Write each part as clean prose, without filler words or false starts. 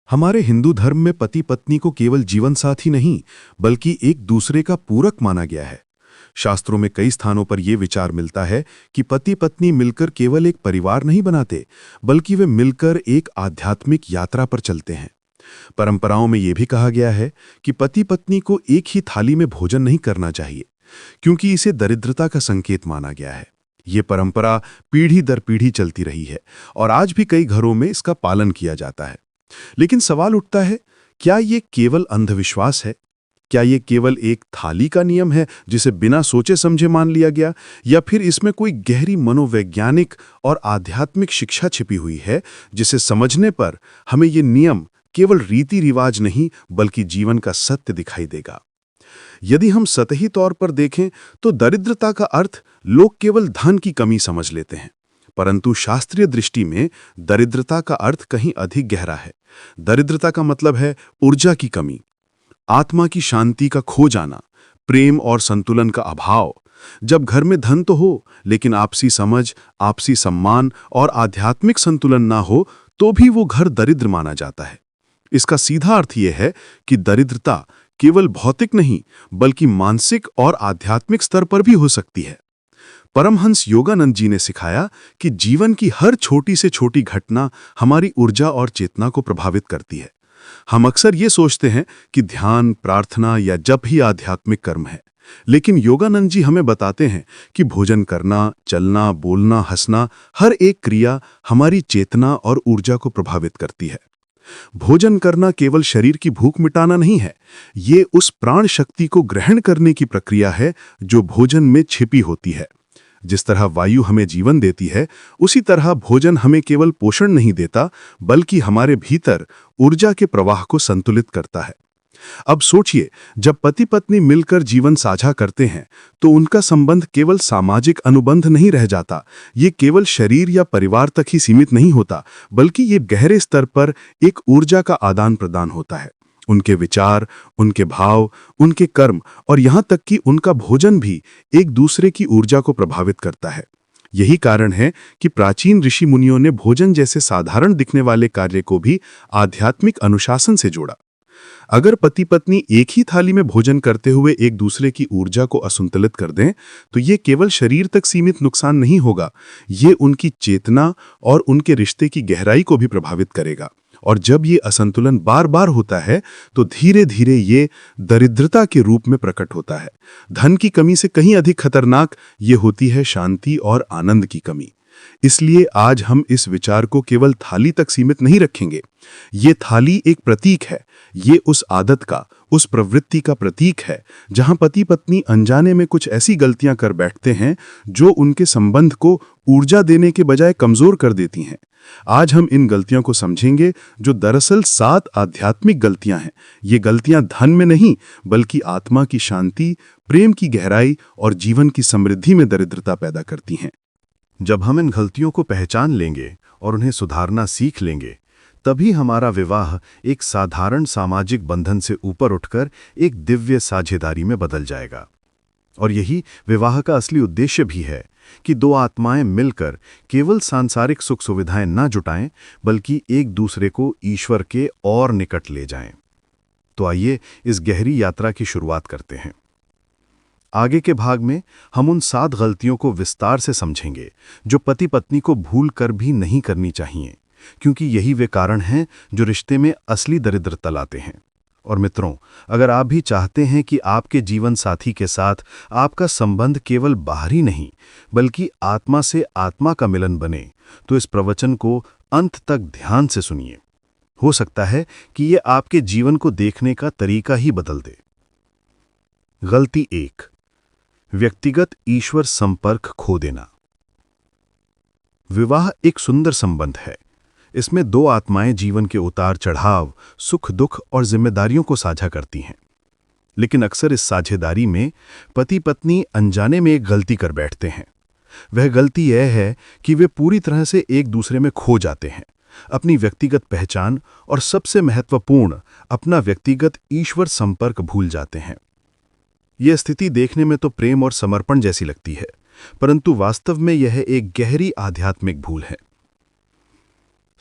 हमारे हिंदू धर्म में पति पत्नी को केवल जीवन साथी नहीं बल्कि एक दूसरे का पूरक माना गया है। शास्त्रों में कई स्थानों पर यह विचार मिलता है कि पति पत्नी मिलकर केवल एक परिवार नहीं बनाते बल्कि वे मिलकर एक आध्यात्मिक यात्रा पर चलते हैं। परंपराओं में यह भी कहा गया है कि पति पत्नी को एक ही थाली में भोजन नहीं करना चाहिए, क्योंकि इसे दरिद्रता का संकेत माना गया है। ये परंपरा पीढ़ी दर पीढ़ी चलती रही है और आज भी कई घरों में इसका पालन किया जाता है। लेकिन सवाल उठता है, क्या ये केवल अंधविश्वास है? क्या ये केवल एक थाली का नियम है जिसे बिना सोचे समझे मान लिया गया, या फिर इसमें कोई गहरी मनोवैज्ञानिक और आध्यात्मिक शिक्षा छिपी हुई है जिसे समझने पर हमें ये नियम केवल रीति रिवाज नहीं बल्कि जीवन का सत्य दिखाई देगा? यदि हम सतही तौर पर देखें तो दरिद्रता का अर्थ लोग केवल धन की कमी समझ लेते हैं, परंतु शास्त्रीय दृष्टि में दरिद्रता का अर्थ कहीं अधिक गहरा है। दरिद्रता का मतलब है ऊर्जा की कमी, आत्मा की शांति का खो जाना, प्रेम और संतुलन का अभाव। जब घर में धन तो हो लेकिन आपसी समझ, आपसी सम्मान और आध्यात्मिक संतुलन ना हो तो भी वो घर दरिद्र माना जाता है। इसका सीधा अर्थ यह है कि दरिद्रता केवल भौतिक नहीं बल्कि मानसिक और आध्यात्मिक स्तर पर भी हो सकती है। परमहंस योगानंद जी ने सिखाया कि जीवन की हर छोटी से छोटी घटना हमारी ऊर्जा और चेतना को प्रभावित करती है। हम अक्सर ये सोचते हैं कि ध्यान, प्रार्थना या जप ही आध्यात्मिक कर्म है, लेकिन योगानंद जी हमें बताते हैं कि भोजन करना, चलना, बोलना, हंसना, हर एक क्रिया हमारी चेतना और ऊर्जा को प्रभावित करती है। भोजन करना केवल शरीर की भूख मिटाना नहीं है, ये उस प्राण शक्ति को ग्रहण करने की प्रक्रिया है जो भोजन में छिपी होती है। जिस तरह वायु हमें जीवन देती है, उसी तरह भोजन हमें केवल पोषण नहीं देता बल्कि हमारे भीतर ऊर्जा के प्रवाह को संतुलित करता है। अब सोचिए, जब पति पत्नी मिलकर जीवन साझा करते हैं तो उनका संबंध केवल सामाजिक अनुबंध नहीं रह जाता। ये केवल शरीर या परिवार तक ही सीमित नहीं होता बल्कि ये गहरे स्तर पर एक ऊर्जा का आदान प्रदान होता है। उनके विचार, उनके भाव, उनके कर्म और यहाँ तक कि उनका भोजन भी एक दूसरे की ऊर्जा को प्रभावित करता है। यही कारण है कि प्राचीन ऋषि मुनियों ने भोजन जैसे साधारण दिखने वाले कार्य को भी आध्यात्मिक अनुशासन से जोड़ा। अगर पति पत्नी एक ही थाली में भोजन करते हुए एक दूसरे की ऊर्जा को असंतुलित कर दें तो ये केवल शरीर तक सीमित नुकसान नहीं होगा, ये उनकी चेतना और उनके रिश्ते की गहराई को भी प्रभावित करेगा। और जब ये असंतुलन बार बार होता है तो धीरे धीरे ये दरिद्रता के रूप में प्रकट होता है। धन की कमी से कहीं अधिक खतरनाक ये होती है शांति और आनंद की कमी। इसलिए आज हम इस विचार को केवल थाली तक सीमित नहीं रखेंगे। ये थाली एक प्रतीक है, ये उस आदत का, उस प्रवृत्ति का प्रतीक है जहां पति पत्नी अनजाने में कुछ ऐसी गलतियां कर बैठते हैं जो उनके संबंध को ऊर्जा देने के बजाय कमजोर कर देती हैं। आज हम इन गलतियों को समझेंगे जो दरअसल 7 आध्यात्मिक गलतियां हैं। ये गलतियां धन में नहीं बल्कि आत्मा की शांति, प्रेम की गहराई और जीवन की समृद्धि में दरिद्रता पैदा करती हैं। जब हम इन गलतियों को पहचान लेंगे और उन्हें सुधारना सीख लेंगे, तभी हमारा विवाह एक साधारण सामाजिक बंधन से ऊपर उठकर एक दिव्य साझेदारी में बदल जाएगा। और यही विवाह का असली उद्देश्य भी है कि दो आत्माएं मिलकर केवल सांसारिक सुख सुविधाएं न जुटाएं बल्कि एक दूसरे को ईश्वर के और निकट ले जाएं। तो आइए इस गहरी यात्रा की शुरुआत करते हैं। आगे के भाग में हम उन 7 गलतियों को विस्तार से समझेंगे जो पति पत्नी को भूल कर भी नहीं करनी चाहिए, क्योंकि यही वे कारण हैं जो रिश्ते में असली दरिद्रता लाते हैं। और मित्रों, अगर आप भी चाहते हैं कि आपके जीवन साथी के साथ आपका संबंध केवल बाहरी नहीं बल्कि आत्मा से आत्मा का मिलन बने, तो इस प्रवचन को अंत तक ध्यान से सुनिए। हो सकता है कि ये आपके जीवन को देखने का तरीका ही बदल दे। गलती 1, व्यक्तिगत ईश्वर संपर्क खो देना। विवाह एक सुंदर संबंध है। इसमें 2 आत्माएं जीवन के उतार चढ़ाव, सुख दुख और जिम्मेदारियों को साझा करती हैं। लेकिन अक्सर इस साझेदारी में पति पत्नी अनजाने में एक गलती कर बैठते हैं। वह गलती यह है कि वे पूरी तरह से एक दूसरे में खो जाते हैं, अपनी व्यक्तिगत पहचान और सबसे महत्वपूर्ण अपना व्यक्तिगत ईश्वर संपर्क भूल जाते हैं। यह स्थिति देखने में तो प्रेम और समर्पण जैसी लगती है, परंतु वास्तव में यह एक गहरी आध्यात्मिक भूल है।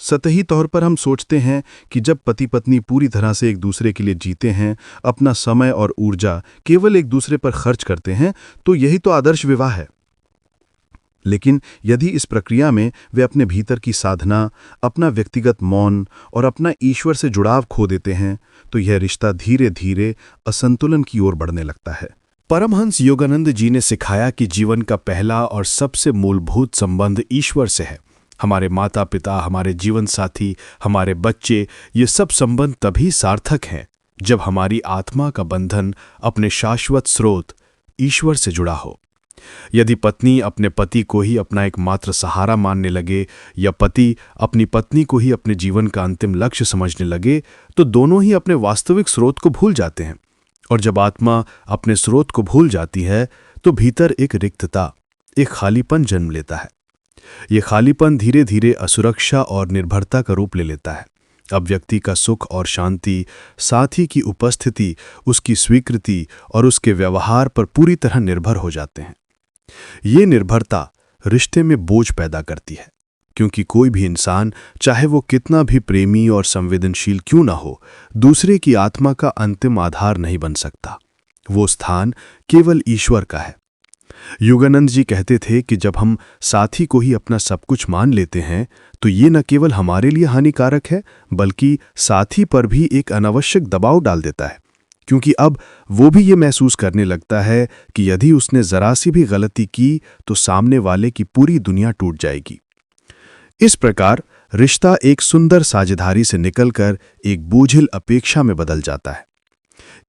सतही तौर पर हम सोचते हैं कि जब पति पत्नी पूरी तरह से एक दूसरे के लिए जीते हैं, अपना समय और ऊर्जा केवल एक दूसरे पर खर्च करते हैं, तो यही तो आदर्श विवाह है। लेकिन यदि इस प्रक्रिया में वे अपने भीतर की साधना, अपना व्यक्तिगत मौन और अपना ईश्वर से जुड़ाव खो देते हैं, तो यह रिश्ता धीरे धीरे असंतुलन की ओर बढ़ने लगता है। परमहंस योगानंद जी ने सिखाया कि जीवन का पहला और सबसे मूलभूत संबंध ईश्वर से है। हमारे माता पिता, हमारे जीवन साथी, हमारे बच्चे, ये सब संबंध तभी सार्थक हैं जब हमारी आत्मा का बंधन अपने शाश्वत स्रोत ईश्वर से जुड़ा हो। यदि पत्नी अपने पति को ही अपना एकमात्र सहारा मानने लगे या पति अपनी पत्नी को ही अपने जीवन का अंतिम लक्ष्य समझने लगे, तो दोनों ही अपने वास्तविक स्रोत को भूल जाते हैं। और जब आत्मा अपने स्रोत को भूल जाती है, तो भीतर एक रिक्तता, एक खालीपन जन्म लेता है। ये खालीपन धीरे धीरे असुरक्षा और निर्भरता का रूप ले लेता है। अब व्यक्ति का सुख और शांति, साथी की उपस्थिति, उसकी स्वीकृति और उसके व्यवहार पर पूरी तरह निर्भर हो जाते हैं। ये निर्भरता रिश्ते में बोझ पैदा करती है, क्योंकि कोई भी इंसान, चाहे वो कितना भी प्रेमी और संवेदनशील क्यों ना हो, दूसरे की आत्मा का अंतिम आधार नहीं बन सकता। वो स्थान केवल ईश्वर का है। योगानंद जी कहते थे कि जब हम साथी को ही अपना सब कुछ मान लेते हैं, तो ये न केवल हमारे लिए हानिकारक है, बल्कि साथी पर भी एक अनावश्यक दबाव डाल देता है, क्योंकि अब वो भी ये महसूस करने लगता है कि यदि उसने जरा सी भी गलती की तो सामने वाले की पूरी दुनिया टूट जाएगी। इस प्रकार रिश्ता एक सुंदर साझेदारी से निकलकर एक बोझिल अपेक्षा में बदल जाता है।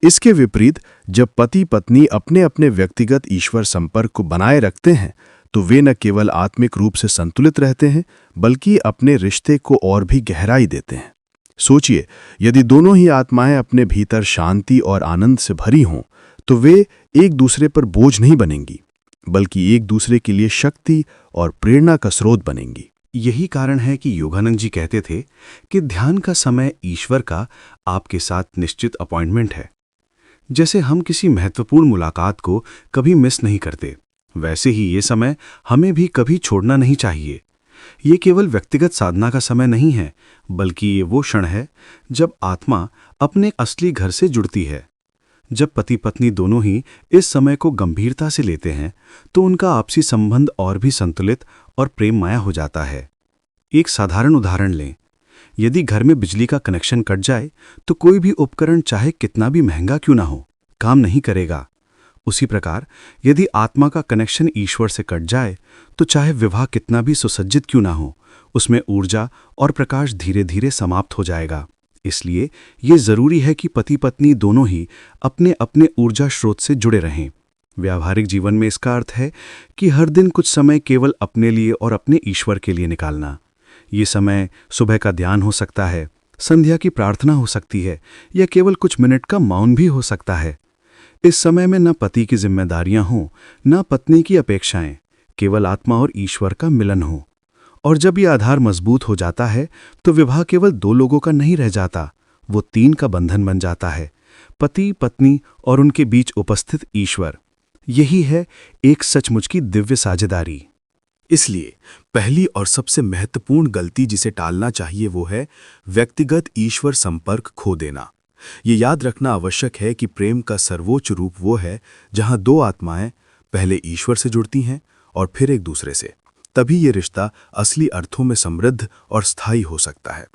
इसके विपरीत जब पति पत्नी अपने अपने व्यक्तिगत ईश्वर संपर्क को बनाए रखते हैं, तो वे न केवल आत्मिक रूप से संतुलित रहते हैं, बल्कि अपने रिश्ते को और भी गहराई देते हैं। सोचिए, यदि दोनों ही आत्माएं अपने भीतर शांति और आनंद से भरी हों, तो वे एक दूसरे पर बोझ नहीं बनेंगी, बल्कि एक दूसरे के लिए शक्ति और प्रेरणा का स्रोत बनेंगी। यही कारण है कि योगानंद जी कहते थे कि ध्यान का समय ईश्वर का आपके साथ निश्चित अपॉइंटमेंट है। जैसे हम किसी महत्वपूर्ण मुलाकात को कभी मिस नहीं करते, वैसे ही ये समय हमें भी कभी छोड़ना नहीं चाहिए। ये केवल व्यक्तिगत साधना का समय नहीं है, बल्कि ये वो क्षण है जब आत्मा अपने असली घर से जुड़ती है। जब पति पत्नी दोनों ही इस समय को गंभीरता से लेते हैं, तो उनका आपसी संबंध और भी संतुलित और प्रेममय हो जाता है। एक साधारण उदाहरण लें। यदि घर में बिजली का कनेक्शन कट जाए, तो कोई भी उपकरण चाहे कितना भी महंगा क्यों ना हो, काम नहीं करेगा। उसी प्रकार यदि आत्मा का कनेक्शन ईश्वर से कट जाए, तो चाहे विवाह कितना भी सुसज्जित क्यों ना हो, उसमें ऊर्जा और प्रकाश धीरे धीरे समाप्त हो जाएगा। इसलिए ये जरूरी है कि पति पत्नी दोनों ही अपने अपने ऊर्जा स्रोत से जुड़े रहें। व्यावहारिक जीवन में इसका अर्थ है कि हर दिन कुछ समय केवल अपने लिए और अपने ईश्वर के लिए निकालना। ये समय सुबह का ध्यान हो सकता है, संध्या की प्रार्थना हो सकती है, या केवल कुछ मिनट का मौन भी हो सकता है। इस समय में न पति की जिम्मेदारियां हों, न पत्नी की अपेक्षाएं, केवल आत्मा और ईश्वर का मिलन हो। और जब ये आधार मजबूत हो जाता है, तो विवाह केवल दो लोगों का नहीं रह जाता, वो तीन का बंधन बन जाता है, पति पत्नी और उनके बीच उपस्थित ईश्वर। यही है एक सचमुच की दिव्य साझेदारी। इसलिए पहली और सबसे महत्वपूर्ण गलती जिसे टालना चाहिए वो है व्यक्तिगत ईश्वर संपर्क खो देना। ये याद रखना आवश्यक है कि प्रेम का सर्वोच्च रूप वो है जहां दो आत्माएं पहले ईश्वर से जुड़ती हैं और फिर एक दूसरे से। तभी ये रिश्ता असली अर्थों में समृद्ध और स्थायी हो सकता है।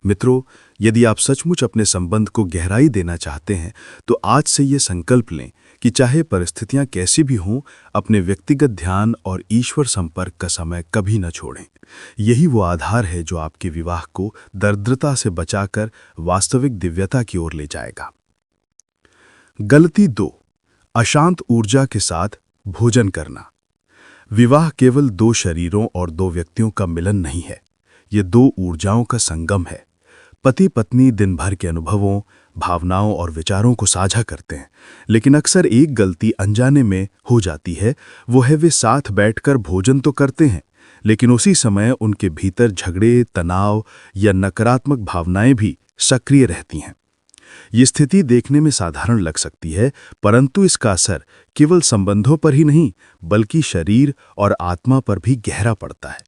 मित्रों, यदि आप सचमुच अपने संबंध को गहराई देना चाहते हैं, तो आज से ये संकल्प लें कि चाहे परिस्थितियां कैसी भी हों, अपने व्यक्तिगत ध्यान और ईश्वर संपर्क का समय कभी न छोड़ें। यही वो आधार है जो आपके विवाह को दरिद्रता से बचाकर वास्तविक दिव्यता की ओर ले जाएगा। गलती 2, अशांत ऊर्जा के साथ भोजन करना। विवाह केवल दो शरीरों और दो व्यक्तियों का मिलन नहीं है, ये दो ऊर्जाओं का संगम है। पति पत्नी दिन भर के अनुभवों, भावनाओं और विचारों को साझा करते हैं, लेकिन अक्सर एक गलती अनजाने में हो जाती है, वो है वे साथ बैठकर भोजन तो करते हैं, लेकिन उसी समय उनके भीतर झगड़े, तनाव या नकारात्मक भावनाएं भी सक्रिय रहती हैं। ये स्थिति देखने में साधारण लग सकती है, परंतु इसका असर केवल संबंधों पर ही नहीं, बल्कि शरीर और आत्मा पर भी गहरा पड़ता है।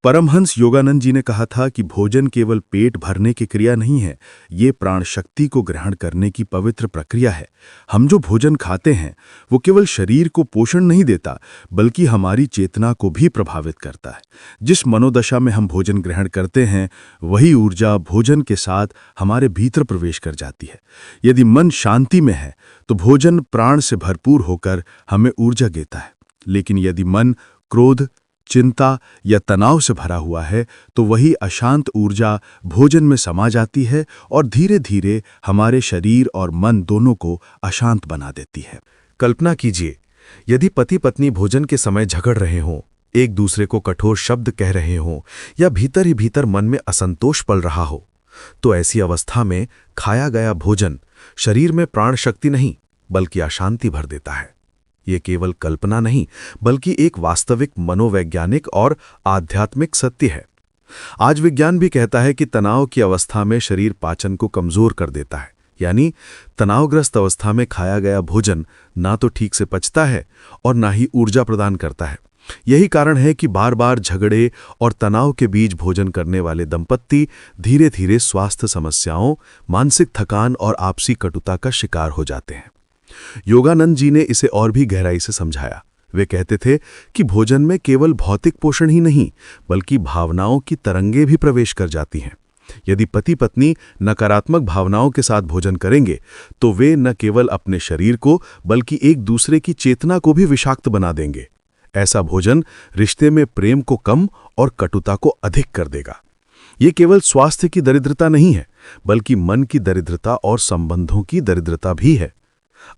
परमहंस योगानंद जी ने कहा था कि भोजन केवल पेट भरने की क्रिया नहीं है, ये प्राण शक्ति को ग्रहण करने की पवित्र प्रक्रिया है। हम जो भोजन खाते हैं वो केवल शरीर को पोषण नहीं देता, बल्कि हमारी चेतना को भी प्रभावित करता है। जिस मनोदशा में हम भोजन ग्रहण करते हैं, वही ऊर्जा भोजन के साथ हमारे भीतर प्रवेश कर जाती है। यदि मन शांति में है तो भोजन प्राण से भरपूर होकर हमें ऊर्जा देता है, लेकिन यदि मन क्रोध, चिंता या तनाव से भरा हुआ है तो वही अशांत ऊर्जा भोजन में समा जाती है और धीरे धीरे हमारे शरीर और मन दोनों को अशांत बना देती है। कल्पना कीजिए, यदि पति पत्नी भोजन के समय झगड़ रहे हों, एक दूसरे को कठोर शब्द कह रहे हों या भीतर ही भीतर मन में असंतोष पल रहा हो, तो ऐसी अवस्था में खाया गया भोजन शरीर में प्राण शक्ति नहीं बल्कि अशांति भर देता है। ये केवल कल्पना नहीं बल्कि एक वास्तविक मनोवैज्ञानिक और आध्यात्मिक सत्य है। आज विज्ञान भी कहता है कि तनाव की अवस्था में शरीर पाचन को कमजोर कर देता है, यानी तनावग्रस्त अवस्था में खाया गया भोजन ना तो ठीक से पचता है और ना ही ऊर्जा प्रदान करता है। यही कारण है कि बार बार झगड़े और तनाव के बीच भोजन करने वाले दंपत्ति धीरे धीरे स्वास्थ्य समस्याओं, मानसिक थकान और आपसी कटुता का शिकार हो जाते हैं। योगानंद जी ने इसे और भी गहराई से समझाया। वे कहते थे कि भोजन में केवल भौतिक पोषण ही नहीं बल्कि भावनाओं की तरंगें भी प्रवेश कर जाती हैं। यदि पति पत्नी नकारात्मक भावनाओं के साथ भोजन करेंगे तो वे न केवल अपने शरीर को बल्कि एक दूसरे की चेतना को भी विषाक्त बना देंगे। ऐसा भोजन रिश्ते में प्रेम को कम और कटुता को अधिक कर देगा। ये केवल स्वास्थ्य की दरिद्रता नहीं है बल्कि मन की दरिद्रता और संबंधों की दरिद्रता भी है।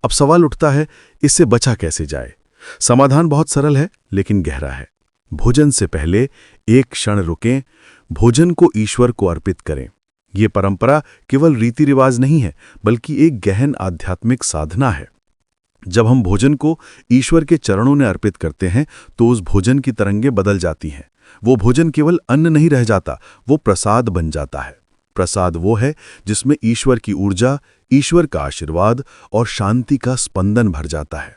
अब सवाल उठता है, इससे बचा कैसे जाए? समाधान बहुत सरल है लेकिन गहरा है। भोजन से पहले एक क्षण रुकें, भोजन को ईश्वर को अर्पित करें। ये परंपरा केवल रीति रिवाज नहीं है बल्कि एक गहन आध्यात्मिक साधना है। जब हम भोजन को ईश्वर के चरणों में अर्पित करते हैं तो उस भोजन की तरंगें बदल जाती हैं। वो भोजन केवल अन्न नहीं रह जाता, वो प्रसाद बन जाता है। प्रसाद वो है जिसमें ईश्वर की ऊर्जा, ईश्वर का आशीर्वाद और शांति का स्पंदन भर जाता है।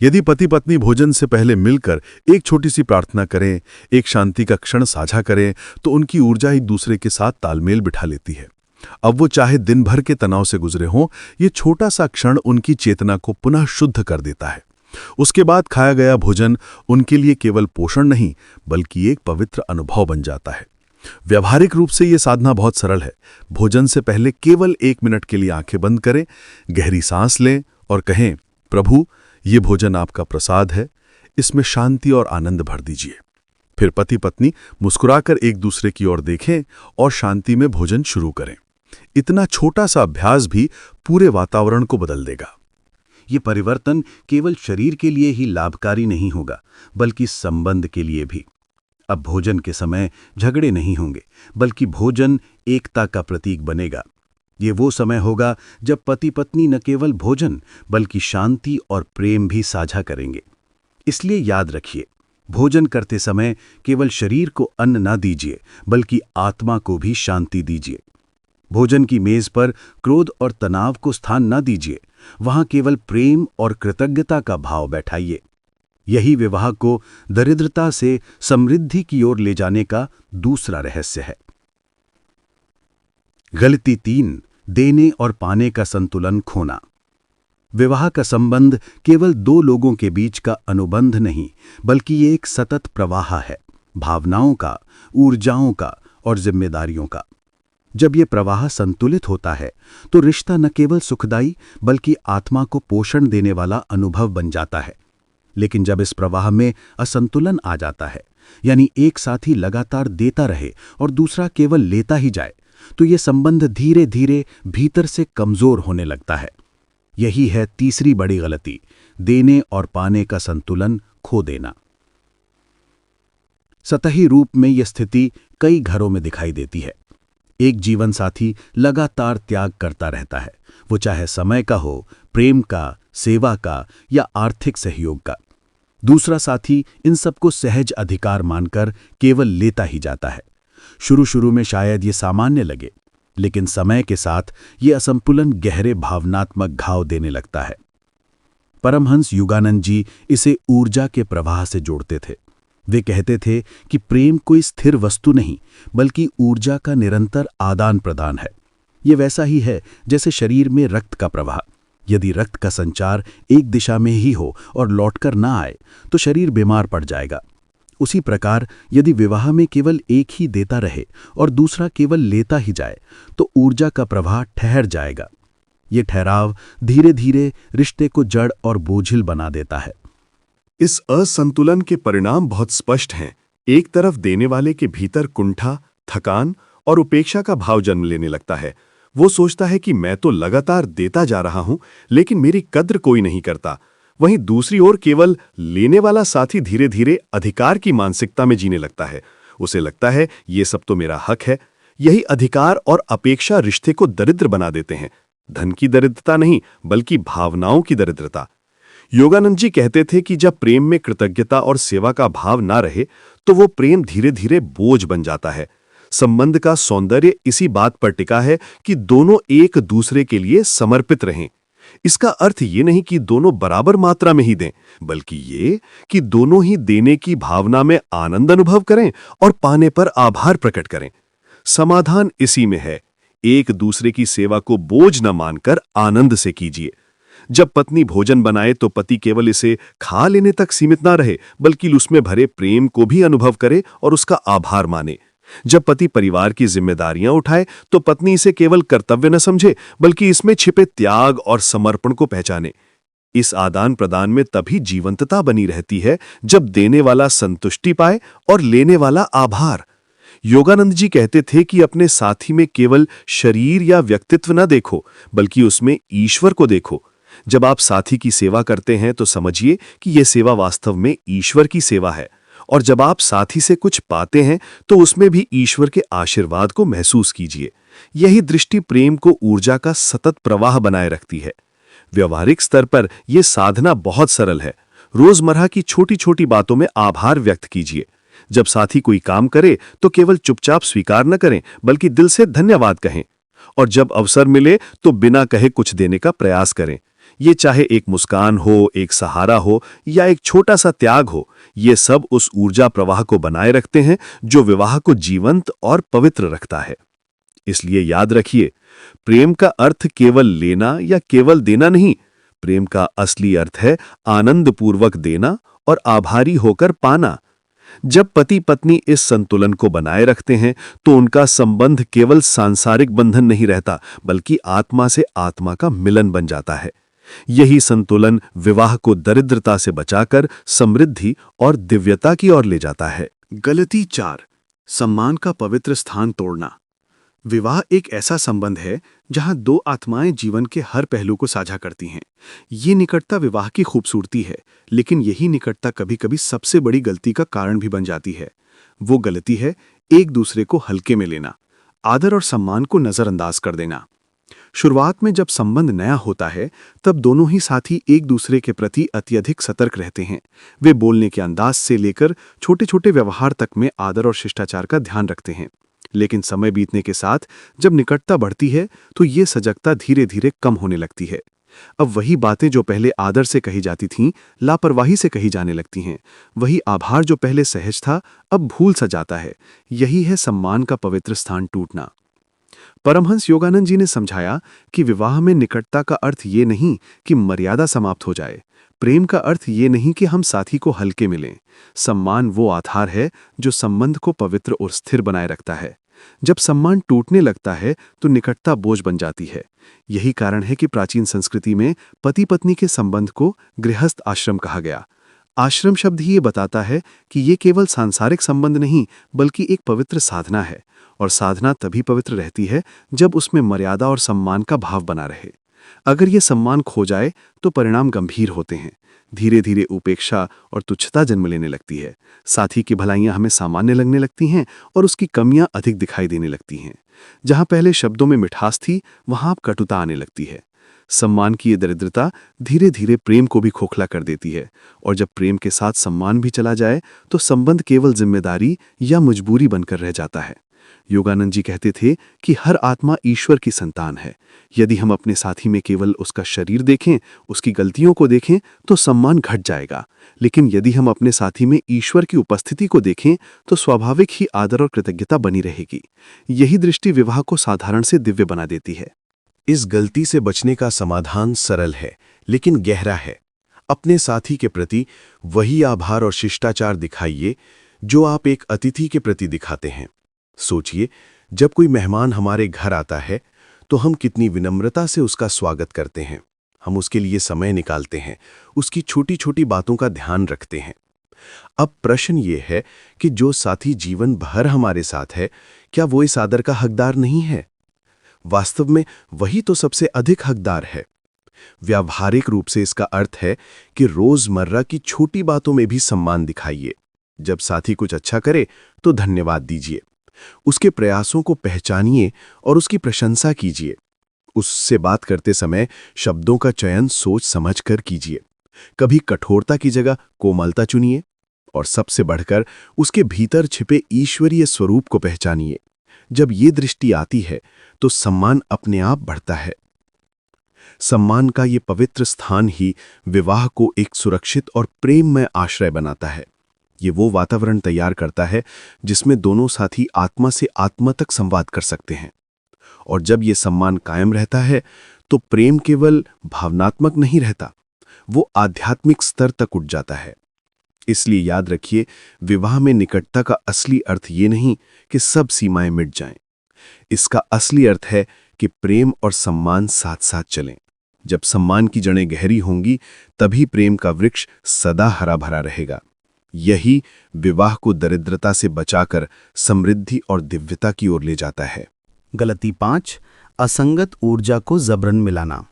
यदि पति पत्नी भोजन से पहले मिलकर एक छोटी सी प्रार्थना करें, एक शांति का क्षण साझा करें, तो उनकी ऊर्जा एक दूसरे के साथ तालमेल बिठा लेती है। अब वो चाहे दिन भर के तनाव से गुजरे हों, ये छोटा सा क्षण उनकी चेतना को पुनः शुद्ध कर देता है। उसके बाद खाया गया भोजन उनके लिए केवल पोषण नहीं बल्कि एक पवित्र अनुभव बन जाता है। व्यावहारिक रूप से यह साधना बहुत सरल है। भोजन से पहले केवल 1 मिनट के लिए आंखें बंद करें, गहरी सांस लें और कहें, प्रभु, ये भोजन आपका प्रसाद है, इसमें शांति और आनंद भर दीजिए। फिर पति पत्नी मुस्कुराकर एक दूसरे की ओर देखें और शांति में भोजन शुरू करें। इतना छोटा सा अभ्यास भी पूरे वातावरण को बदल देगा। ये परिवर्तन केवल शरीर के लिए ही लाभकारी नहीं होगा बल्कि संबंध के लिए भी। अब भोजन के समय झगड़े नहीं होंगे बल्कि भोजन एकता का प्रतीक बनेगा। ये वो समय होगा जब पति पत्नी न केवल भोजन बल्कि शांति और प्रेम भी साझा करेंगे। इसलिए याद रखिए, भोजन करते समय केवल शरीर को अन्न ना दीजिए बल्कि आत्मा को भी शांति दीजिए। भोजन की मेज पर क्रोध और तनाव को स्थान न दीजिए, वहां केवल प्रेम और कृतज्ञता का भाव बैठाइए। यही विवाह को दरिद्रता से समृद्धि की ओर ले जाने का दूसरा रहस्य है। गलती 3, देने और पाने का संतुलन खोना। विवाह का संबंध केवल 2 लोगों के बीच का अनुबंध नहीं बल्कि ये एक सतत प्रवाह है, भावनाओं का, ऊर्जाओं का और जिम्मेदारियों का। जब ये प्रवाह संतुलित होता है तो रिश्ता न केवल सुखदायी बल्कि आत्मा को पोषण देने वाला अनुभव बन जाता है। लेकिन जब इस प्रवाह में असंतुलन आ जाता है, यानी एक साथी लगातार देता रहे और दूसरा केवल लेता ही जाए, तो ये संबंध धीरे धीरे भीतर से कमजोर होने लगता है। यही है तीसरी बड़ी गलती, देने और पाने का संतुलन खो देना। सतही रूप में यह स्थिति कई घरों में दिखाई देती है। एक जीवन साथी लगातार त्याग करता रहता है, वो चाहे समय का हो, प्रेम का, सेवा का या आर्थिक सहयोग का। दूसरा साथी इन सबको सहज अधिकार मानकर केवल लेता ही जाता है। शुरू शुरू में शायद ये सामान्य लगे, लेकिन समय के साथ ये असंतुलन गहरे भावनात्मक घाव देने लगता है। परमहंस योगानंद जी इसे ऊर्जा के प्रवाह से जोड़ते थे। वे कहते थे कि प्रेम कोई स्थिर वस्तु नहीं बल्कि ऊर्जा का निरंतर आदान प्रदान है। ये वैसा ही है जैसे शरीर में रक्त का प्रवाह। यदि रक्त का संचार एक दिशा में ही हो और लौटकर ना आए तो शरीर बीमार पड़ जाएगा। उसी प्रकार यदि विवाह में केवल एक ही देता रहे और दूसरा केवल लेता ही जाए तो ऊर्जा का प्रवाह ठहर जाएगा। ये ठहराव धीरे धीरे रिश्ते को जड़ और बोझिल बना देता है। इस असंतुलन के परिणाम बहुत स्पष्ट हैं। एक तरफ देने वाले के भीतर कुंठा, थकान और उपेक्षा का भाव जन्म लेने लगता है। वो सोचता है कि मैं तो लगातार देता जा रहा हूं, लेकिन मेरी कद्र कोई नहीं करता। वहीं दूसरी ओर केवल लेने वाला साथी धीरे धीरे अधिकार की मानसिकता में जीने लगता है। उसे लगता है ये सब तो मेरा हक है। यही अधिकार और अपेक्षा रिश्ते को दरिद्र बना देते हैं। धन की दरिद्रता नहीं, बल्कि भावनाओं की दरिद्रता। योगानंद जी कहते थे कि जब प्रेम में कृतज्ञता और सेवा का भाव ना रहे तो वो प्रेम धीरे धीरे बोझ बन जाता है। संबंध का सौंदर्य इसी बात पर टिका है कि दोनों एक दूसरे के लिए समर्पित रहें। इसका अर्थ ये नहीं कि दोनों बराबर मात्रा में ही दें, बल्कि ये कि दोनों ही देने की भावना में आनंद अनुभव करें और पाने पर आभार प्रकट करें। समाधान इसी में है। एक दूसरे की सेवा को बोझ न मानकर आनंद से कीजिए। जब पत्नी भोजन बनाए तो पति केवल इसे खा लेने तक सीमित ना रहे, बल्कि उसमें भरे प्रेम को भी अनुभव करे और उसका आभार माने। जब पति परिवार की जिम्मेदारियां उठाए तो पत्नी इसे केवल कर्तव्य न समझे, बल्कि इसमें छिपे त्याग और समर्पण को पहचाने। इस आदान प्रदान में तभी जीवंतता बनी रहती है जब देने वाला संतुष्टि पाए और लेने वाला आभार। योगानंद जी कहते थे कि अपने साथी में केवल शरीर या व्यक्तित्व न देखो, बल्कि उसमें ईश्वर को देखो। जब आप साथी की सेवा करते हैं तो समझिए कि यह सेवा वास्तव में ईश्वर की सेवा है, और जब आप साथी से कुछ पाते हैं तो उसमें भी ईश्वर के आशीर्वाद को महसूस कीजिए। यही दृष्टि प्रेम को ऊर्जा का सतत प्रवाह बनाए रखती है। व्यवहारिक स्तर पर यह साधना बहुत सरल है। रोजमर्रा की छोटी छोटी बातों में आभार व्यक्त कीजिए। जब साथी कोई काम करे तो केवल चुपचाप स्वीकार न करें, बल्कि दिल से धन्यवाद कहें। और जब अवसर मिले तो बिना कहे कुछ देने का प्रयास करें। ये चाहे एक मुस्कान हो, एक सहारा हो या एक छोटा सा त्याग हो, ये सब उस ऊर्जा प्रवाह को बनाए रखते हैं जो विवाह को जीवंत और पवित्र रखता है। इसलिए याद रखिए, प्रेम का अर्थ केवल लेना या केवल देना नहीं। प्रेम का असली अर्थ है आनंदपूर्वक देना और आभारी होकर पाना। जब पति पत्नी इस संतुलन को बनाए रखते हैं तो उनका संबंध केवल सांसारिक बंधन नहीं रहता, बल्कि आत्मा से आत्मा का मिलन बन जाता है। यही संतुलन विवाह को दरिद्रता से बचाकर समृद्धि और दिव्यता की ओर ले जाता है। गलती 4, सम्मान का पवित्र स्थान तोड़ना। विवाह एक ऐसा संबंध है जहां दो आत्माएं जीवन के हर पहलू को साझा करती हैं। ये निकटता विवाह की खूबसूरती है, लेकिन यही निकटता कभी-कभी सबसे बड़ी गलती का कारण भी बन जाती है। वो गलती है एक दूसरे को हल्के में लेना, आदर और सम्मान को नजरअंदाज कर देना। शुरुआत में जब संबंध नया होता है तब दोनों ही साथी एक दूसरे के प्रति अत्यधिक सतर्क रहते हैं। वे बोलने के अंदाज से लेकर छोटे छोटे व्यवहार तक में आदर और शिष्टाचार का ध्यान रखते हैं। लेकिन समय बीतने के साथ जब निकटता बढ़ती है तो ये सजगता धीरे धीरे कम होने लगती है। अब वही बातें जो पहले आदर से कही जाती थीं, लापरवाही से कही जाने लगती हैं। वही आभार जो पहले सहज था, अब भूल सा जाता है। यही है सम्मान का पवित्र स्थान टूटना। परमहंस योगानंद जी ने समझाया कि विवाह में निकटता का अर्थ ये नहीं कि मर्यादा समाप्त हो जाए। प्रेम का अर्थ ये नहीं कि हम साथी को हल्के मिलें। सम्मान वो आधार है जो संबंध को पवित्र और स्थिर बनाए रखता है। जब सम्मान टूटने लगता है तो निकटता बोझ बन जाती है। यही कारण है कि प्राचीन संस्कृति में पति पत्नी के संबंध को गृहस्थ आश्रम कहा गया। आश्रम शब्द ही ये बताता है कि ये केवल सांसारिक संबंध नहीं, बल्कि एक पवित्र साधना है। और साधना तभी पवित्र रहती है जब उसमें मर्यादा और सम्मान का भाव बना रहे। अगर ये सम्मान खो जाए तो परिणाम गंभीर होते हैं। धीरे धीरे उपेक्षा और तुच्छता जन्म लेने लगती है। साथी की भलाइयां हमें सामान्य लगने लगती हैं और उसकी कमियां अधिक दिखाई देने लगती हैं। जहां पहले शब्दों में मिठास थी, वहां अब कटुता आने लगती है। सम्मान की ये दरिद्रता धीरे धीरे प्रेम को भी खोखला कर देती है। और जब प्रेम के साथ सम्मान भी चला जाए तो संबंध केवल जिम्मेदारी या मजबूरी बनकर रह जाता है। योगानंद जी कहते थे कि हर आत्मा ईश्वर की संतान है। यदि हम अपने साथी में केवल उसका शरीर देखें, उसकी गलतियों को देखें, तो सम्मान घट जाएगा। लेकिन यदि हम अपने साथी में ईश्वर की उपस्थिति को देखें, तो स्वाभाविक ही आदर और कृतज्ञता बनी रहेगी। यही दृष्टि विवाह को साधारण से दिव्य बना देती है। इस गलती से बचने का समाधान सरल है, लेकिन गहरा है। अपने साथी के प्रति वही आभार और शिष्टाचार दिखाइए जो आप एक अतिथि के प्रति दिखाते हैं। सोचिए, जब कोई मेहमान हमारे घर आता है तो हम कितनी विनम्रता से उसका स्वागत करते हैं। हम उसके लिए समय निकालते हैं, उसकी छोटी छोटी बातों का ध्यान रखते हैं। अब प्रश्न ये है कि जो साथी जीवन भर हमारे साथ है, क्या वो इस आदर का हकदार नहीं है? वास्तव में वही तो सबसे अधिक हकदार है। व्यावहारिक रूप से इसका अर्थ है कि रोजमर्रा की छोटी बातों में भी सम्मान दिखाइए। जब साथी कुछ अच्छा करे तो धन्यवाद दीजिए, उसके प्रयासों को पहचानिए और उसकी प्रशंसा कीजिए। उससे बात करते समय शब्दों का चयन सोच समझकर कीजिए। कभी कठोरता की जगह कोमलता चुनिए और सबसे बढ़कर उसके भीतर छिपे ईश्वरीय स्वरूप को पहचानिए। जब ये दृष्टि आती है तो सम्मान अपने आप बढ़ता है। सम्मान का ये पवित्र स्थान ही विवाह को एक सुरक्षित और प्रेममय आश्रय बनाता है। ये वो वातावरण तैयार करता है जिसमें दोनों साथी आत्मा से आत्मा तक संवाद कर सकते हैं। और जब ये सम्मान कायम रहता है तो प्रेम केवल भावनात्मक नहीं रहता, वो आध्यात्मिक स्तर तक उठ जाता है। इसलिए याद रखिए, विवाह में निकटता का असली अर्थ ये नहीं कि सब सीमाएं मिट जाएं। इसका असली अर्थ है कि प्रेम और सम्मान साथ साथ चलें। जब सम्मान की जड़ें गहरी होंगी, तभी प्रेम का वृक्ष सदा हरा भरा रहेगा। यही विवाह को दरिद्रता से बचाकर समृद्धि और दिव्यता की ओर ले जाता है। गलती 5, असंगत ऊर्जा को जबरन मिलाना।